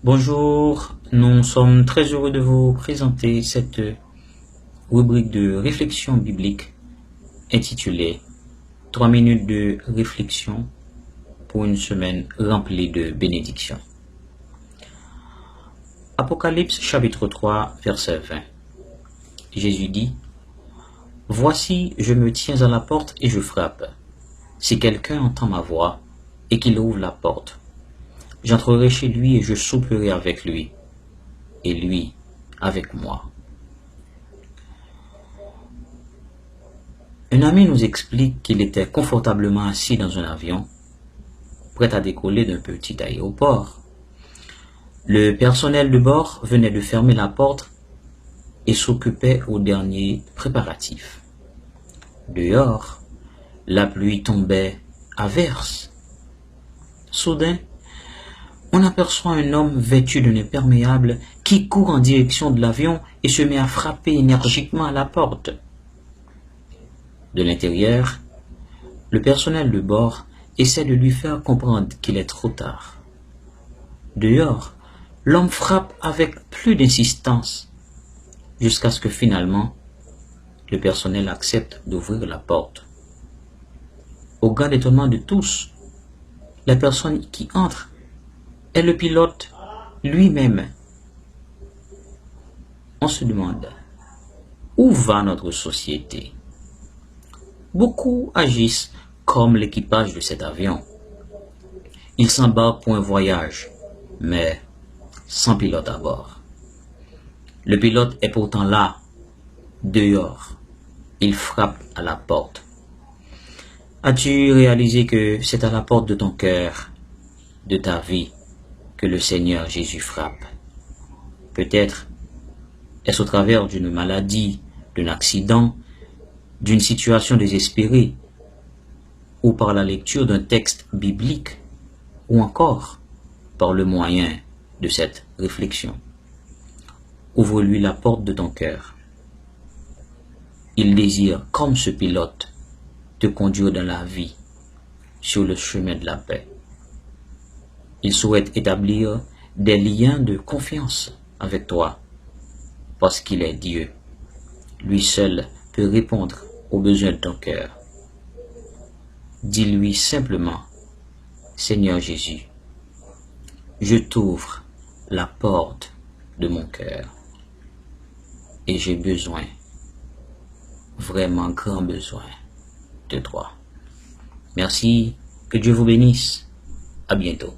Bonjour, nous sommes très heureux de vous présenter cette rubrique de réflexion biblique intitulée 3 minutes de réflexion pour une semaine remplie de bénédictions. Apocalypse chapitre 3 verset 20. Jésus dit: Voici, je me tiens à la porte et je frappe. Si quelqu'un entend ma voix et qu'il ouvre la porte, j'entrerai chez lui et je souperai avec lui, et lui avec moi. Un ami nous explique qu'il était confortablement assis dans un avion, prêt à décoller d'un petit aéroport. Le personnel de bord venait de fermer la porte et s'occupait aux derniers préparatifs. Dehors, la pluie tombait à verse. Soudain, on aperçoit un homme vêtu d'un imperméable qui court en direction de l'avion et se met à frapper énergiquement à la porte. De l'intérieur, le personnel de bord essaie de lui faire comprendre qu'il est trop tard. Dehors, l'homme frappe avec plus d'insistance, jusqu'à ce que finalement, le personnel accepte d'ouvrir la porte. Au grand étonnement de tous, la personne qui entre est le pilote lui-même. On se demande, où va notre société? Beaucoup agissent comme l'équipage de cet avion. Ils s'embarquent pour un voyage, mais sans pilote à bord. Le pilote est pourtant là, dehors. Il frappe à la porte. As-tu réalisé que c'est à la porte de ton cœur, de ta vie, que le Seigneur Jésus frappe? Peut-être est-ce au travers d'une maladie, d'un accident, d'une situation désespérée, ou par la lecture d'un texte biblique, ou encore par le moyen de cette réflexion. Ouvre-lui la porte de ton cœur. Il désire, comme ce pilote, te conduire dans la vie, sur le chemin de la paix. Il souhaite établir des liens de confiance avec toi, parce qu'il est Dieu. Lui seul peut répondre aux besoins de ton cœur. Dis-lui simplement: Seigneur Jésus, je t'ouvre la porte de mon cœur et j'ai besoin, vraiment grand besoin de toi. Merci, que Dieu vous bénisse. À bientôt.